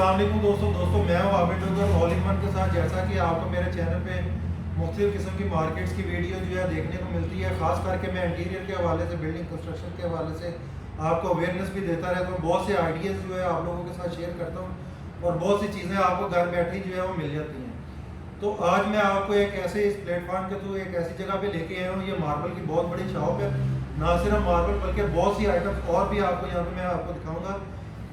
अस्सलाम वालेकुम दोस्तों मैं हूं आबिद ऑल इन वन के साथ। जैसा कि आपको मेरे चैनल पे मुख्तलिफ किस्म की मार्केट्स की वीडियो जो है देखने को मिलती है, ख़ास करके मैं इंटीरियर के हवाले से, बिल्डिंग कंस्ट्रक्शन के हवाले से आपको अवेयरनेस भी देता रहता हूँ। बहुत से आइडियाज़ जो है आप लोगों के साथ शेयर करता हूँ और बहुत सी चीज़ें आपको घर बैठे जो है वो मिल जाती हैं। तो आज मैं आपको एक ऐसे इस प्लेटफॉर्म के थ्रू एक ऐसी जगह पे लेके आया हूँ। ये मार्बल की बहुत बड़ी शॉप है, ना सिर्फ मार्बल बल्कि बहुत सी आइटम्स और भी आपको यहाँ पे मैं आपको दिखाऊंगा।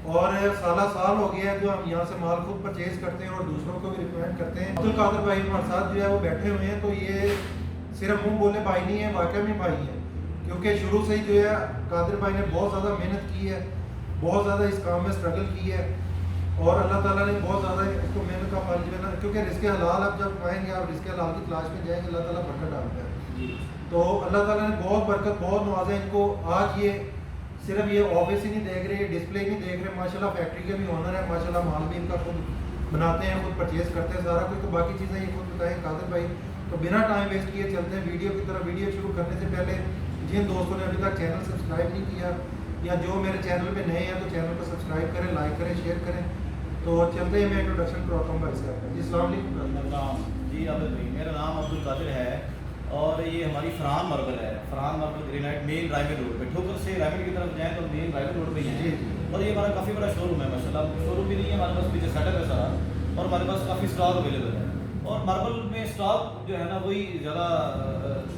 और साल हो गया है जो हम यहाँ से माल खुद परचेज करते हैं और दूसरों को भी रिकमेंड करते हैं। अब्दुल कादिर भाई हमारे साथ जो है वो बैठे हुए हैं। तो ये सिर्फ मुंह बोले भाई नहीं है, वाकई में भाई है, क्योंकि शुरू से ही जो है कादिर भाई ने बहुत ज़्यादा मेहनत की है, बहुत ज़्यादा इस काम में स्ट्रगल की है और अल्लाह ताला ने बहुत ज़्यादा इसको मेहनत का फल जो है ना, क्योंकि रिस्क हलाल आप जब पाएंगे, आप रिस्क हलाल की तलाश में जाएंगे, अल्लाह ताला बरकत डालता है। तो अल्लाह ताला ने बहुत बरकत, बहुत नवाजा इनको। आज ये सिर्फ ये ऑफिस ही नहीं देख रहे, डिस्प्ले ही नहीं देख रहे, माशाल्लाह फैक्ट्री के भी ओनर है, माशाल्लाह माल भी इनका खुद बनाते हैं, खुद परचेज करते हैं सारा कुछ। तो बाकी चीज़ें ये खुद बताएं कादिर भाई। तो बिना टाइम वेस्ट किए चलते हैं वीडियो की तरफ। वीडियो शुरू करने से पहले जिन दोस्तों ने अभी तक चैनल सब्सक्राइब नहीं किया या जो मेरे चैनल पे नए हैं तो चैनल को सब्सक्राइब करें, लाइक करें, शेयर करें। तो चलते हैं, मैं इंट्रोडक्शन करवाता हूँ भाई साहब। जी अस्सलाम वालेकुम। जी आबिद भाई, मेरा नाम अब्दुल कादिर है और ये हमारी फरहान मार्बल है। फरहान मार्बल ग्रेनाइट मेन रायमेड रोड पे, ठोकर से रायमेड की तरफ जाएँ तो मेन रायमेड रोड पे ही है। और ये हमारा काफ़ी बड़ा शोरूम है माशाल्लाह। शोरूम भी नहीं है हमारे पास, पीछे सेटअप है सारा और हमारे पास काफ़ी स्टॉक अवेलेबल है। और मार्बल में स्टॉक जो है ना वही ज़्यादा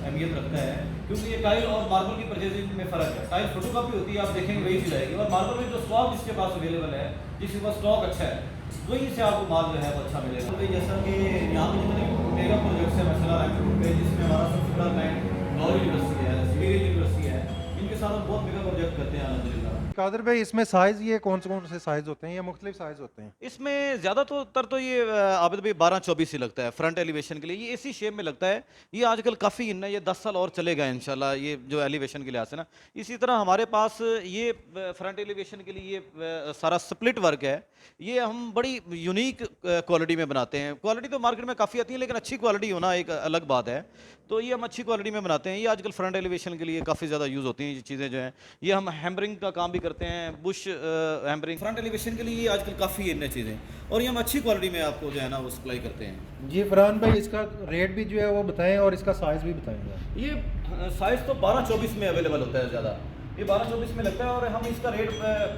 अहमियत रखता है, क्योंकि ये टाइल और मार्बल की परचेजिंग में फ़र्क है। टाइल फोटो कापी होती है, आप देखेंगे वही चीज़ आएगी, और मार्बल में जो स्टॉक जिसके पास अवेलेबल है, जिसके पास स्टॉक अच्छा है, वहीं से आपको माल जो है वो अच्छा मिलेगा। तो जैसा कि यहाँ पे जितने मेगा प्रोजेक्ट्स है माशाल्लाह रायपुर पे, जिसमें हमारा सबसे बड़ा क्लाइंट लाहौर यूनिवर्सिटी है, सिविल यूनिवर्सिटी है, इनके साथ हम बहुत मेगा प्रोजेक्ट करते हैं अल्हम्दुलिल्लाह। कादिर भाई इसमें साइज़ ये कौन से साइज़ होते हैं या मुख्तलिफ साइज़ होते हैं? इसमें ज़्यादातर तो ये आबिद भाई 12-24 ही लगता है फ्रंट एलिवेशन के लिए। ये इसी शेप में लगता है। ये आजकल काफ़ी इन है, ये 10 साल और चलेगा इंशाल्लाह, ये जो एलिवेशन के लिहाज से ना। इसी तरह हमारे पास ये फ्रंट एलिवेशन के लिए ये सारा स्प्लिट वर्क है। ये हम बड़ी यूनिक क्वालिटी में बनाते हैं। क्वालिटी तो मार्केट में काफ़ी आती है, लेकिन अच्छी क्वालिटी होना एक अलग बात है। तो ये हम अच्छी क्वालिटी में बनाते हैं। ये आजकल फ्रंट एलिवेशन के लिए काफ़ी ज़्यादा यूज़ होती हैं ये चीज़ें जो हैं। ये हम हैमरिंग का काम भी करते हैं, बुश हैमरिंग फ्रंट एलिवेशन के लिए ये आजकल काफ़ी इन चीज़ें, और ये हम अच्छी क्वालिटी में आपको जो है ना वो सप्लाई करते हैं। जी फरहान भाई, इसका रेट भी जो है वो बताएं और इसका साइज़ भी बताएंगे। ये साइज़ तो 12-24 में अवेलेबल होता है ज़्यादा। ये 12-24 में लगता है और हम इसका रेट,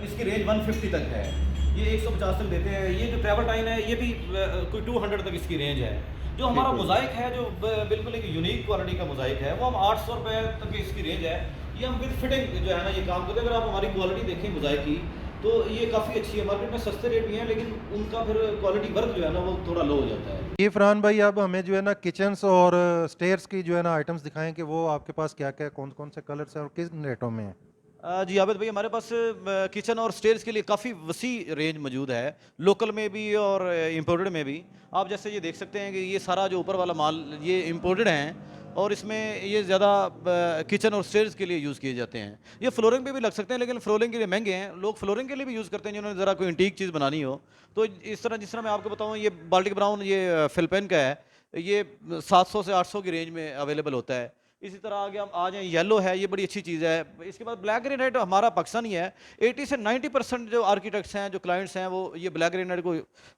इसकी रेंज 150 तक है। ये 150 तक देते हैं। ये जो ट्रैवरटाइन है ये भी कोई 200 तक इसकी रेंज है। जो हमारा मोज़ाइक है, जो बिल्कुल एक यूनिक क्वालिटी का मोज़ाइक है, वो हम 800 रुपये तक इसकी रेंज है। ये हम विद फिटिंग जो है ना ये काम करते हैं। अगर आप हमारी क्वालिटी देखें मोज़ाइक की तो ये काफ़ी अच्छी है। मार्केट में सस्ते रेट भी हैं, लेकिन उनका फिर क्वालिटी वर्क जो है ना वो थोड़ा लो हो जाता है। ये फरहान भाई अब हमें जो है ना किचन्स और स्टेयर्स की जो है ना आइटम्स दिखाएं कि वो आपके पास क्या क्या कौन कौन से कलर्स हैं और किस रेटों में है। जी आबिद भाई, हमारे पास किचन और स्टेयर्स के लिए काफ़ी वसी रेंज मौजूद है, लोकल में भी और इम्पोर्टेड में भी। आप जैसे ये देख सकते हैं कि ये सारा जो ऊपर वाला माल ये इम्पोर्टेड हैं, और इसमें ये ज़्यादा किचन और स्टेयर्स के लिए यूज़ किए जाते हैं। ये फ्लोरिंग पे भी लग सकते हैं, लेकिन फ्लोरिंग के लिए महंगे हैं। लोग फ्लोरिंग के लिए भी यूज़ करते हैं जिन्होंने ज़रा कोई एंटीक चीज़ बनानी हो। तो इस तरह, जिस तरह मैं आपको बताऊँ, ये बाल्टिक ब्राउन ये फिलिपाइन का है। ये 700 से 800 की रेंज में अवेलेबल होता है। इसी तरह आगे हम आ जाएँ, येलो है, ये बड़ी अच्छी चीज़ है। इसके बाद ब्लैक ग्रेनाइट हमारा पाकिस्तानी है। 80 से 90% जो आर्किटेक्ट्स हैं, जो क्लाइंट्स हैं, वो ये ब्लैक ग्रेनाइट को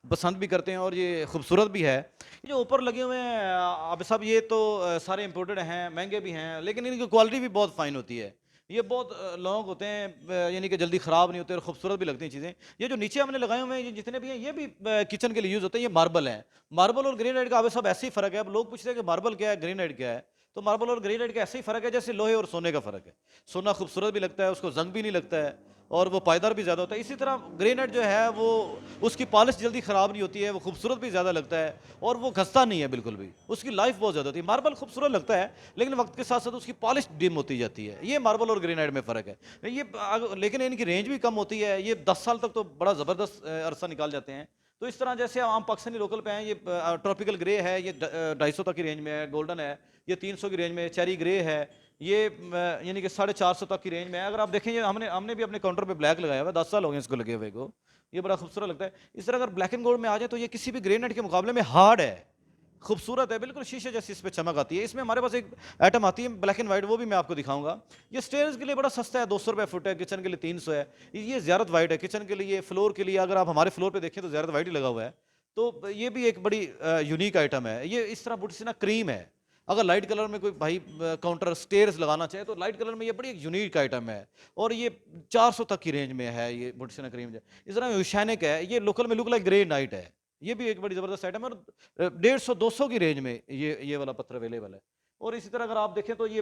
पसंद भी करते हैं और ये खूबसूरत भी है। ये जो ऊपर लगे हुए हैं अब सब, ये तो सारे इंपोर्टेड हैं, महंगे भी हैं, लेकिन इनकी क्वालिटी भी बहुत फ़ाइन होती है। ये बहुत लॉन्ग होते हैं, यानी कि जल्दी ख़राब नहीं होते और खूबसूरत भी लगती हैं चीज़ें। ये जो नीचे हमने लगाए हुए हैं, ये जितने भी हैं, ये भी किचन के लिए यूज़ होते हैं। ये मार्बल हैं। मार्बल और ग्रेनाइट का अब सब ऐसे ही फ़र्क है। अब लोग पूछते हैं कि मार्बल क्या है, ग्रेनाइट क्या है। तो मार्बल और ग्रेनाइट का ऐसे ही फ़र्क है जैसे लोहे और सोने का फ़र्क है। सोना खूबसूरत भी लगता है, उसको जंग भी नहीं लगता है, और वो पायदार भी ज़्यादा होता है। इसी तरह ग्रेनाइट जो है वो, उसकी पॉलिश जल्दी ख़राब नहीं होती है, वो खूबसूरत भी ज़्यादा लगता है, और वो घसता नहीं है बिल्कुल भी। उसकी लाइफ बहुत ज़्यादा होती है। मार्बल खूबसूरत लगता है, लेकिन वक्त के साथ साथ उसकी पॉलिश डिम होती जाती है। ये मार्बल और ग्रेनाइट में फ़र्क है। लेकिन इनकी रेंज भी कम होती है। ये 10 साल तक तो बड़ा ज़बरदस्त अरसा निकाल जाते हैं। तो इस तरह जैसे आम पाकिस्तानी लोकल पे हैं, ये ट्रॉपिकल ग्रे है, ये 250 तक की रेंज में है। गोल्डन है, ये 300 की रेंज में है। चेरी ग्रे है, ये यानी कि 450 तक की रेंज में है। अगर आप देखें, ये हमने हमने भी अपने काउंटर पे ब्लैक लगाया हुआ है, 10 साल हो गए इसको लगे हुए को। ये बड़ा खूबसूरत लगता है। इस तरह अगर ब्लैक एंड गोल्ड में आ जाए तो ये किसी भी ग्रेनाइट के मुकाबले में हार्ड है। खूबसूरत है, बिल्कुल शीशे जैसी इस पे चमक आती है। इसमें हमारे पास एक आइटम आती है ब्लैक एंड वाइट, वो भी मैं आपको दिखाऊंगा। ये स्टेयर्स के लिए बड़ा सस्ता है, 200 रुपये फुट है, किचन के लिए 300 है। ये ज़्यारत वाइट है, किचन के लिए, फ्लोर के लिए अगर आप हमारे फ्लोर पे देखें तो ज़्यारत वाइट ही लगा हुआ है। तो ये भी एक बड़ी यूनिक आइटम है। ये इस तरह बुटसिना क्रीम है। अगर लाइट कलर में कोई भाई काउंटर स्टेयर्स लगाना चाहे तो लाइट कलर में ये बड़ी एक यूनिक आइटम है, और ये 400 तक की रेंज में है ये बुटसिना क्रीम जो है। इस तरह ओशैनिक है, ये लोकल में लुक लाइक ग्रे नाइट है। ये भी एक बड़ी ज़बरदस्त आइटम है, और 150-200 की रेंज में ये वाला पत्थर अवेलेबल है। और इसी तरह अगर आप देखें तो ये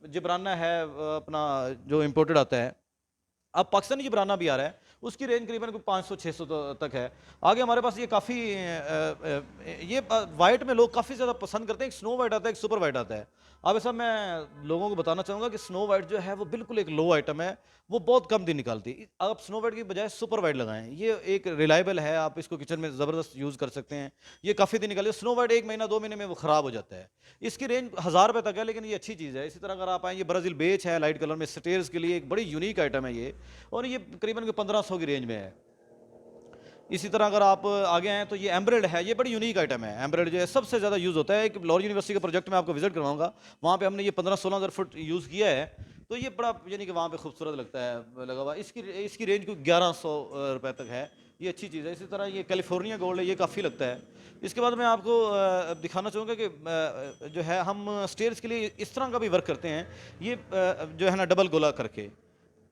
जिब्राना है, अपना जो इम्पोर्टेड आता है। अब पाकिस्तानी जिब्राना भी आ रहा है, उसकी रेंज करीबन कोई 500-600 तक है। आगे हमारे पास ये काफ़ी ये वाइट में लोग काफ़ी ज़्यादा पसंद करते हैं। एक स्नो वाइट आता है, एक सुपर वाइट आता है। अब ऐसा मैं लोगों को बताना चाहूँगा कि स्नो वाइट जो है वो बिल्कुल एक लो आइटम है, वो बहुत कम दिन निकालती है। आप स्नो वाइट की बजाय सुपर वाइट लगाएं, ये एक रिलायबल है, आप इसको किचन में ज़बरदस्त यूज़ कर सकते हैं। ये काफ़ी दिन निकाले। स्नो वाइट 1 महीना 2 महीने में वो ख़राब हो जाता है। इसकी रेंज 1000 रुपये तक है, लेकिन ये अच्छी चीज़ है। इसी तरह अगर आप आएँ, ये ब्राज़ील बेच है लाइट कलर में, स्टेयर्स के लिए एक बड़ी यूनिक आइटम है ये, और ये करीबन 1500 की रेंज में है। इसी तरह अगर आप आगे आएँ तो ये एम्ब्रेड है, ये बड़ी यूनिक आइटम है। एम्ब्रेड जो है सबसे ज़्यादा यूज़ होता है। एक लाहौर यूनिवर्सिटी का प्रोजेक्ट मैं आपको विजिट करवाऊंगा, वहाँ पे हमने ये 15-16 हज़ार फुट यूज़ किया है। तो ये बड़ा यानी कि वहाँ पे खूबसूरत लगता है लगा हुआ। इसकी रेंज कोई 1100 रुपये तक है। ये अच्छी चीज़ है। इसी तरह ये कैलिफोर्निया गोल्ड है, ये काफ़ी लगता है। इसके बाद मैं आपको दिखाना चाहूँगा कि जो है हम स्टेयर्स के लिए इस तरह का भी वर्क करते हैं। ये जो है ना डबल गोला करके,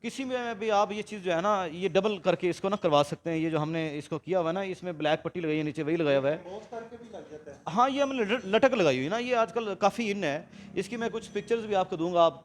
किसी में भी आप ये चीज़ जो है ना ये डबल करके इसको ना करवा सकते हैं। ये जो हमने इसको किया हुआ है ना, इसमें ब्लैक पट्टी लगाई है, नीचे वही लगाया हुआ है। क्लोज करके भी लग जाता है। हाँ, ये हमने लटक लगाई हुई है ना, ये आजकल काफ़ी इन है। इसकी मैं कुछ पिक्चर्स भी आपको दूंगा, आप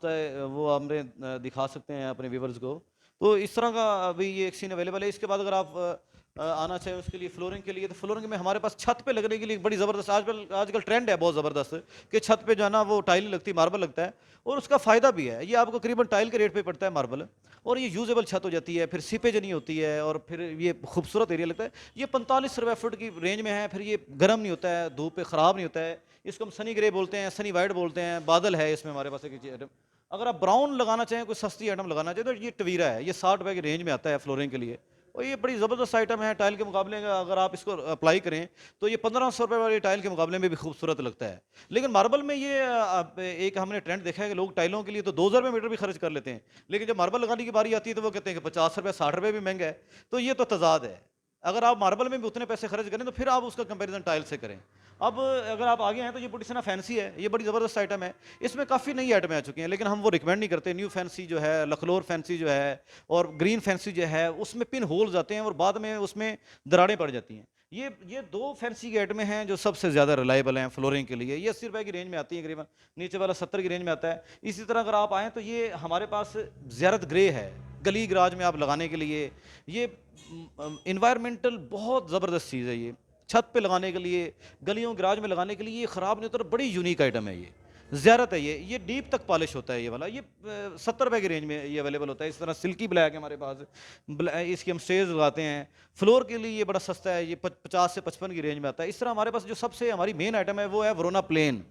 वो हमने दिखा सकते हैं अपने व्यूवर्स को। तो इस तरह का अभी ये एक सीन अवेलेबल है। इसके बाद अगर आप आना चाहें उसके लिए फ्लोरिंग के लिए, तो फ्लोरिंग में हमारे पास छत पे लगने के लिए एक बड़ी ज़बरदस्त आजकल ट्रेंड है बहुत ज़बरदस्त, कि छत पे जो है ना वो टाइल लगती है, मार्बल लगता है, और उसका फ़ायदा भी है। ये आपको करीबन टाइल के रेट पे पड़ता है मार्बल, और ये यूजेबल छत हो जाती है, फिर सीपेज नहीं होती है, और फिर ये खूबसूरत एरिया लगता है। ये 45 रुपये फुट की रेंज में है। फिर ये गर्म नहीं होता है, धूप पे ख़राब नहीं होता है। इसको हम सनी ग्रे बोलते हैं, सनी वाइट बोलते हैं। बादल है इसमें हमारे पास एक आइटम। अगर आप ब्राउन लगाना चाहें, कोई सस्ती आइटम लगाना चाहें, तो ये टवीरा है, ये 60 रुपये की रेंज में आता है फ्लोरिंग के लिए, और ये बड़ी ज़बरदस्त आइटम है। टाइल के मुकाबले में अगर आप इसको अप्लाई करें तो ये 1500 रुपये वाली टाइल के मुकाबले में भी खूबसूरत लगता है। लेकिन मार्बल में ये एक हमने ट्रेंड देखा है कि लोग टाइलों के लिए तो 2000 रुपये मीटर भी खर्च कर लेते हैं, लेकिन जब मार्बल लगाने की बारी आती है तो वो कहते हैं कि 50 रुपये 60 रुपये भी महंगा है। तो ये तो तजाद है। अगर आप मार्बल में भी उतने पैसे खर्च करें तो फिर आप उसका कंपैरिजन टाइल से करें। अब अगर आप आगे हैं तो ये बुटीसना फैंसी है, ये बड़ी ज़बरदस्त आइटम है। इसमें काफ़ी नई आइटमें आ चुकी हैं, लेकिन हम वो रिकमेंड नहीं करते। न्यू फैंसी जो है, लखलोर फैंसी जो है, और ग्रीन फैंसी जो है, उसमें पिन होल्स आते हैं और बाद में उसमें दरारें पड़ जाती हैं। ये दो फैंसी की आइटमें हैं जो सबसे ज़्यादा रिलायबल हैं फ्लोरिंग के लिए। ये 80 रुपये की रेंज में आती है करीबन, नीचे वाला 70 की रेंज में आता है। इसी तरह अगर आप आएँ तो ये हमारे पास ज़्यारत ग्रे है, गली गराज में आप लगाने के लिए। ये इन्वायरमेंटल बहुत ज़बरदस्त चीज़ है। ये छत पे लगाने के लिए, गलियों गराज में लगाने के लिए, ये ख़राब नहीं होता, बड़ी यूनिक आइटम है ये। ज़्यारत है ये डीप तक पॉलिश होता है ये वाला। ये 70 रुपये की रेंज में ये अवेलेबल होता है। इस तरह सिल्की ब्लैक है हमारे पास, इसकी हम स्टेज लगाते हैं। फ्लोर के लिए ये बड़ा सस्ता है, ये 50 से 55 की रेंज में आता है। इस तरह हमारे पास जो सबसे हमारी मेन आइटम है वो है वरोना प्लेन,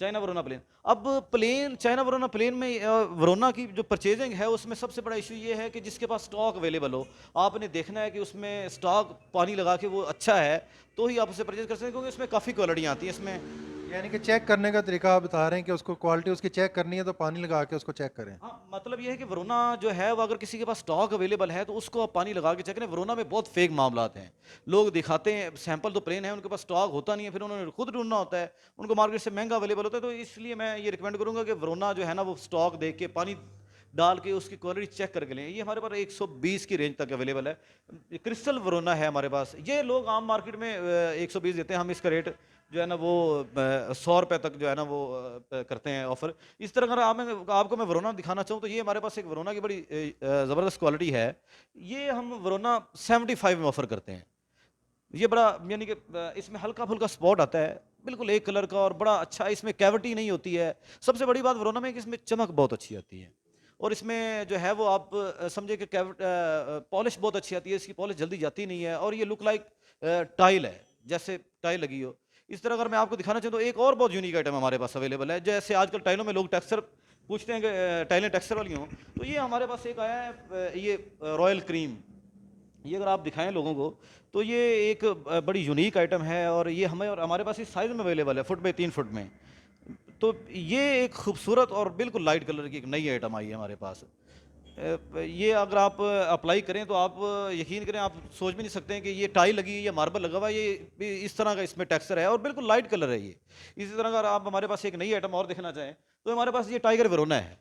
चाइना वरोना प्लेन। अब प्लेन, चाइना वरोना प्लेन में वरोना की जो परचेजिंग है उसमें सबसे बड़ा इशू ये है कि जिसके पास स्टॉक अवेलेबल हो, आपने देखना है कि उसमें स्टॉक पानी लगा के वो अच्छा है तो ही आप उसे परचेज कर सकते हैं, क्योंकि इसमें काफ़ी क्वालिटियाँ आती हैं इसमें। यानी कि चेक करने का तरीका आप बता रहे हैं कि उसको क्वालिटी उसकी चेक करनी है तो पानी लगा के उसको चेक करें। हाँ, मतलब ये है कि वरोना जो है वो अगर किसी के पास स्टॉक अवेलेबल है तो उसको आप पानी लगा के चेक करें। वरोना में बहुत फेक मामलात हैं, लोग दिखाते हैं सैंपल तो प्लेन है, उनके पास स्टॉक होता नहीं है, फिर उन्होंने खुद ढूंढना होता है, उनको मार्केट से महंगा अवेलेबल होता है। तो इसलिए मैं ये रिकमेंड करूँगा कि वरोना जो है ना वो स्टॉक देख के, पानी डाल के उसकी क्वालिटी चेक करके लें। ये हमारे पास 120 की रेंज तक अवेलेबल है। क्रिस्टल वरोना है हमारे पास। ये लोग आम मार्केट में 120 देते हैं, हम इसका रेट जो है ना वो 100 रुपये तक जो है ना वो करते हैं ऑफर। इस तरह अगर आपको मैं वरोना दिखाना चाहूँ तो ये हमारे पास एक वरोना की बड़ी ज़बरदस्त क्वालिटी है। ये हम वरोना 75 में ऑफर करते हैं। ये बड़ा यानी कि इसमें हल्का फुल्का स्पॉट आता है, बिल्कुल एक कलर का, और बड़ा अच्छा, इसमें कैविटी नहीं होती है। सबसे बड़ी बात वरोना में कि इसमें चमक बहुत अच्छी आती है, और इसमें जो है वो आप समझे कि पॉलिश बहुत अच्छी आती है, इसकी पॉलिश जल्दी जाती नहीं है, और ये लुक लाइक टाइल है, जैसे टाइल लगी हो। इस तरह अगर मैं आपको दिखाना चाहूँ तो एक और बहुत यूनिक आइटम हमारे पास अवेलेबल है। जैसे आजकल टाइलों में लोग टेक्सचर पूछते हैं कि टाइलें टेक्सचर वाली हों, तो ये हमारे पास एक आया है, ये रॉयल क्रीम। ये अगर आप दिखाएं लोगों को तो ये एक बड़ी यूनिक आइटम है, और ये हमें और हमारे पास इस साइज़ में अवेलेबल है, फुट बाई 3 फुट में। तो ये एक खूबसूरत और बिल्कुल लाइट कलर की एक नई आइटम आई है हमारे पास। ये अगर आप अप्लाई करें तो आप यकीन करें, आप सोच भी नहीं सकते हैं कि ये टाइल लगी है या मार्बल लगा हुआ है, ये भी इस तरह का इसमें टेक्सचर है और बिल्कुल लाइट कलर है ये। इसी तरह अगर आप हमारे पास एक नई आइटम और देखना चाहें तो हमारे पास ये टाइगर वेरोना है।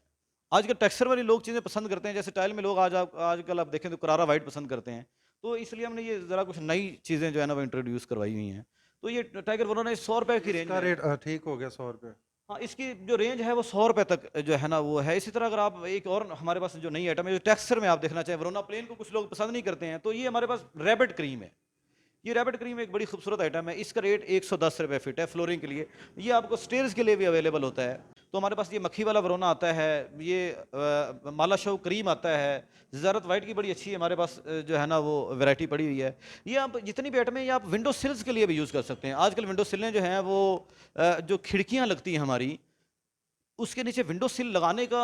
आजकल टेक्सचर वाली लोग चीज़ें पसंद करते हैं, जैसे टाइल में लोग आजकल आप देखें तो करारा वाइट पसंद करते हैं। तो इसलिए हमने ये ज़रा कुछ नई चीज़ें जो है ना वो इंट्रोड्यूस करवाई हुई हैं। तो ये टाइगर वेरोना 100 रुपए की रेंज इसका में। रेट ठीक हो गया, 100 रुपये। हाँ, इसकी जो रेंज है वो 100 रुपए तक जो है ना वो है। इसी तरह अगर आप एक और हमारे पास जो नई आइटम है, जो टेक्सचर में आप देखना चाहें, वरोना प्लेन को कुछ लोग पसंद नहीं करते हैं, तो ये हमारे पास रैबिट क्रीम है। ये रैबिट क्रीम एक बड़ी खूबसूरत आइटम है। इसका रेट 110 रुपये फीट है फ्लोरिंग के लिए। ये आपको स्टेयर्स के लिए भी अवेलेबल होता है। तो हमारे पास ये मक्खी वाला वरोना आता है, ये माला शो क्रीम आता है, ज़ारत वाइट की बड़ी अच्छी हमारे पास जो है ना वो वैरायटी पड़ी हुई है। ये आप जितनी भी आइटम है ये आप विंडो सिल्स के लिए भी यूज़ कर सकते हैं। आजकल विंडो सिलें जो हैं वो जो खिड़कियाँ लगती हैं हमारी, उसके नीचे विंडो सिल लगाने का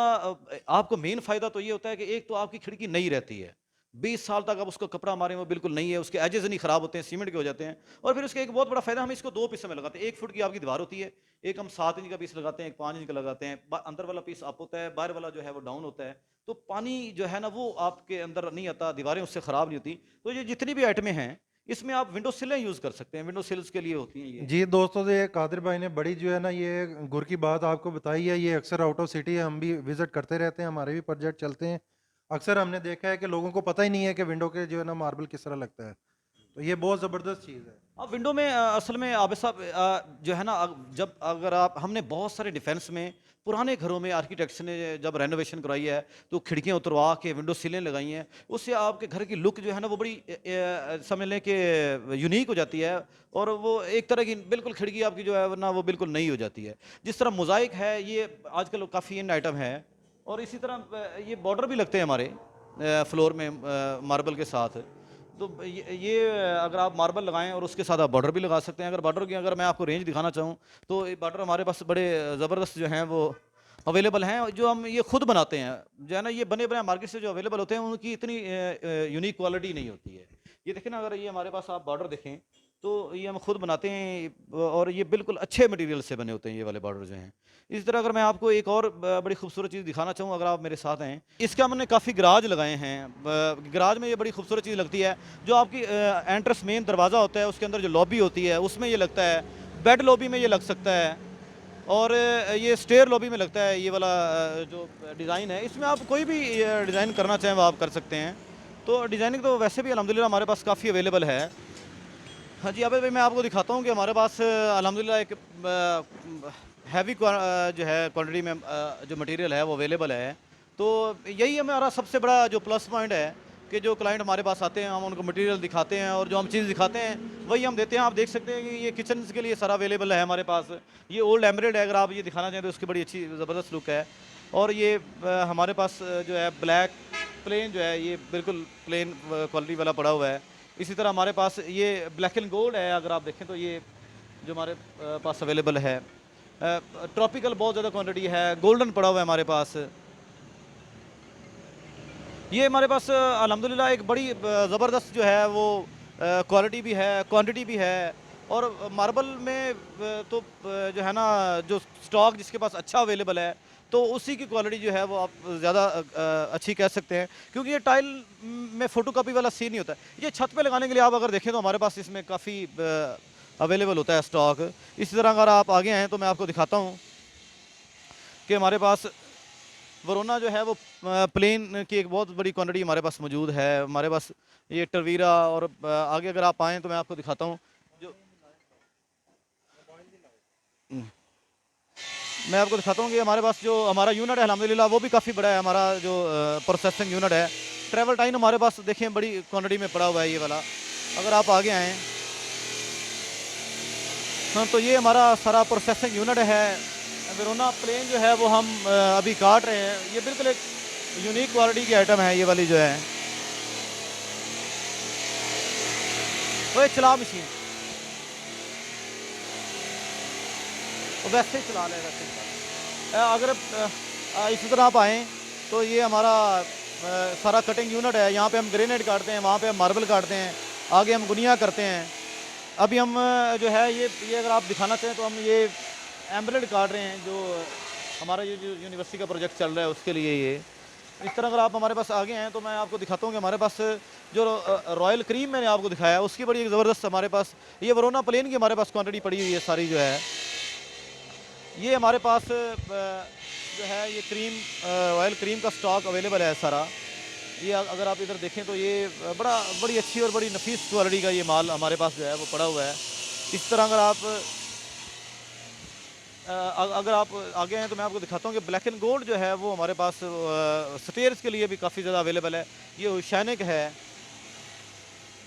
आपको मेन फ़ायदा तो ये होता है कि एक तो आपकी खिड़की नई रहती है। 20 साल तक आप उसको कपड़ा मारें वो बिल्कुल नई है, उसके एजेस नहीं ख़राब होते हैं, सीमेंट के हो जाते हैं। और फिर उसका एक बहुत बड़ा फ़ायदा, हम इसको 2 पीसों में लगाते हैं। 1 फुट की आपकी दीवार होती है, एक हम 7 इंच का पीस लगाते हैं, एक 5 इंच का लगाते हैं। अंदर वाला पीस अप होता है, बाहर वाला जो है वो डाउन होता है। तो पानी जो है ना वो आपके अंदर नहीं आता, दीवारें उससे ख़राब नहीं होती। तो ये जितनी भी आइटमें हैं, इसमें आप विंडो सिलें यूज़ कर सकते हैं। विंडो सिल्स के लिए होती हैं ये। जी दोस्तों, ये कादिर भाई ने बड़ी जो है ना ये गुर की बात आपको बताई है। ये अक्सर आउट ऑफ सिटी हम भी विजिट करते रहते हैं, हमारे भी प्रोजेक्ट चलते हैं। अक्सर हमने देखा है कि लोगों को पता ही नहीं है कि विंडो के जो है ना मार्बल किस तरह लगता है। तो ये बहुत ज़बरदस्त चीज़ है। अब विंडो में असल में आबिद साहब जो है ना जब अगर आप, हमने बहुत सारे डिफेंस में पुराने घरों में आर्किटेक्ट्स ने जब रेनोवेशन करवाई है तो खिड़कियां उतरवा के विंडो सीलें लगाई हैं, उससे आपके घर की लुक जो है ना वो बड़ी समझ लें कि यूनिक हो जाती है। और वो एक तरह की बिल्कुल खिड़की आपकी जो है ना वो बिल्कुल नई हो जाती है। जिस तरह मोज़ाइक है, ये आजकल काफ़ी इन आइटम है। और इसी तरह ये बॉर्डर भी लगते हैं हमारे फ्लोर में मार्बल के साथ। तो ये अगर आप मार्बल लगाएं और उसके साथ आप बॉर्डर भी लगा सकते हैं। अगर बॉर्डर की अगर मैं आपको रेंज दिखाना चाहूँ तो ये बॉर्डर हमारे पास बड़े ज़बरदस्त जो हैं वो अवेलेबल हैं, जो हम ये खुद बनाते हैं। जो है ना ये बने बनाए मार्केट से जो अवेलेबल होते हैं उनकी इतनी यूनिक क्वालिटी नहीं होती है। ये देखें ना, अगर ये हमारे पास आप बॉर्डर देखें तो ये हम खुद बनाते हैं और ये बिल्कुल अच्छे मटेरियल से बने होते हैं ये वाले बॉर्डर जो हैं। इसी तरह अगर मैं आपको एक और बड़ी खूबसूरत चीज़ दिखाना चाहूँ, अगर आप मेरे साथ हैं, इसके हमने काफ़ी गराज लगाए हैं। गराज में ये बड़ी खूबसूरत चीज़ लगती है, जो आपकी एंट्रेंस मेन दरवाज़ा होता है उसके अंदर जो लॉबी होती है उसमें ये लगता है। बेड लॉबी में ये लग सकता है, और ये स्टेयर लॉबी में लगता है। ये वाला जो डिज़ाइन है, इसमें आप कोई भी डिज़ाइन करना चाहें वो आप कर सकते हैं। तो डिज़ाइनिंग तो वैसे भी अल्हम्दुलिल्लाह हमारे पास काफ़ी अवेलेबल है। हाँ जी, अबे भाई मैं आपको दिखाता हूँ कि हमारे पास अल्हम्दुलिल्लाह एक हैवी जो है क्वांटिटी में जो मटेरियल है वो अवेलेबल है। तो यही हमारा सबसे बड़ा जो प्लस पॉइंट है कि जो क्लाइंट हमारे पास आते हैं हम उनको मटेरियल दिखाते हैं और जो हम चीज़ दिखाते हैं वही हम देते हैं। आप देख सकते हैं कि ये किचन के लिए सारा अवेलेबल है हमारे पास। ये ओल्ड एमरेड है, अगर आप ये दिखाना चाहें तो उसकी बड़ी अच्छी ज़बरदस्त लुक है। और ये हमारे पास जो है ब्लैक प्लेन जो है ये बिल्कुल प्लेन क्वालिटी वाला पड़ा हुआ है। इसी तरह हमारे पास ये ब्लैक एंड गोल्ड है, अगर आप देखें तो ये जो हमारे पास अवेलेबल है। ट्रॉपिकल बहुत ज़्यादा क्वांटिटी है, गोल्डन पड़ा हुआ है हमारे पास। ये हमारे पास अल्हम्दुलिल्लाह एक बड़ी ज़बरदस्त जो है वो क्वालिटी भी है, क्वांटिटी भी है। और मार्बल में तो जो है ना जो स्टॉक जिसके पास अच्छा अवेलेबल है तो उसी की क्वालिटी जो है वो आप ज़्यादा अच्छी कह सकते हैं, क्योंकि ये टाइल में फ़ोटोकॉपी वाला सीन नहीं होता है। ये छत पे लगाने के लिए आप अगर देखें तो हमारे पास इसमें काफ़ी अवेलेबल होता है स्टॉक। इसी तरह अगर आप आगे आएँ तो मैं आपको दिखाता हूँ कि हमारे पास वरोना जो है वो प्लेन की एक बहुत बड़ी क्वांटिटी हमारे पास मौजूद है। हमारे पास ये टरवीरा, और आगे अगर आप आएँ तो मैं आपको दिखाता हूँ जो मैं आपको दिखाता हूँ कि हमारे पास जो हमारा यूनिट है अल्हम्दुलिल्लाह वो भी काफ़ी बड़ा है। हमारा जो प्रोसेसिंग यूनिट है, ट्रैवल टाइम हमारे पास देखें बड़ी क्वांटिटी में पड़ा हुआ है ये वाला। अगर आप आगे आएँ हाँ, तो ये हमारा सारा प्रोसेसिंग यूनिट है। वेरोना प्लेन जो है वो हम अभी काट रहे हैं। ये बिल्कुल एक यूनिक क्वालिटी की आइटम है ये वाली जो है। वो ये चला मशीन वो वैसे ही चला ले, वैसे ही चला। अगर इसी तरह आप आएँ तो ये हमारा सारा कटिंग यूनिट है। यहाँ पे हम ग्रेनाइट काटते हैं, वहाँ पे हम मार्बल काटते हैं, आगे हम गुनिया करते हैं। अभी हम जो है ये अगर आप दिखाना चाहें तो हम ये एम्बलेड काट रहे हैं, जो हमारा ये जो यूनिवर्सिटी का प्रोजेक्ट चल रहा है उसके लिए। ये इस तरह अगर आप हमारे पास आगे हैं तो मैं आपको दिखाता हूँ कि हमारे पास जो रॉयल क्रीम मैंने आपको दिखाया उसकी बड़ी एक ज़बरदस्त हमारे पास ये वरोना प्लेन की हमारे पास क्वांटिटी पड़ी हुई है सारी जो है। ये हमारे पास जो है ये क्रीम रॉयल क्रीम का स्टॉक अवेलेबल है सारा। ये अगर आप इधर देखें तो ये बड़ी अच्छी और बड़ी नफीस क्वालिटी का ये माल हमारे पास जो है वो पड़ा हुआ है। इस तरह अगर आप आगे हैं तो मैं आपको दिखाता हूँ कि ब्लैक एंड गोल्ड जो है वो हमारे पास स्टेयर्स के लिए भी काफ़ी ज़्यादा अवेलेबल है। ये शैनिक है।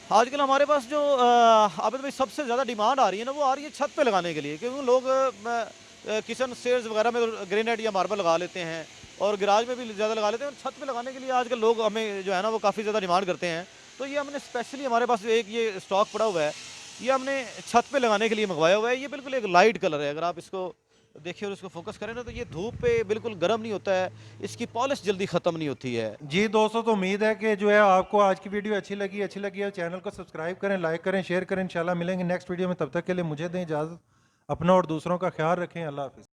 आजकल हमारे पास जो आबिद भाई सबसे ज़्यादा डिमांड आ रही है ना, वो आ रही है छत पे लगाने के लिए, क्योंकि लोग किचन स्टेयर्स वगैरह में तो ग्रेनाइट या मार्बल लगा लेते हैं और गैराज में भी ज़्यादा लगा लेते हैं, और छत पे लगाने के लिए आजकल लोग हमें जो है ना वो काफ़ी ज़्यादा डिमांड करते हैं। तो ये हमने स्पेशली हमारे पास जो एक ये स्टॉक पड़ा हुआ है, ये हमने छत पे लगाने के लिए मंगवाया हुआ है। ये बिल्कुल एक लाइट कलर है, अगर आप इसको देखिए और इसको फोकस करें ना तो ये धूप पे बिल्कुल गर्म नहीं होता है, इसकी पॉलिश जल्दी ख़त्म नहीं होती है। जी दोस्तों, तो उम्मीद है कि जो है आपको आज की वीडियो अच्छी लगी है। चैनल को सब्सक्राइब करें, लाइक करें, शेयर करें। इंशाल्लाह मिलेंगे नेक्स्ट वीडियो में, तब तक के लिए मुझे दें इजाज़त। अपना और दूसरों का ख्याल रखें। अल्लाह हाफिज़।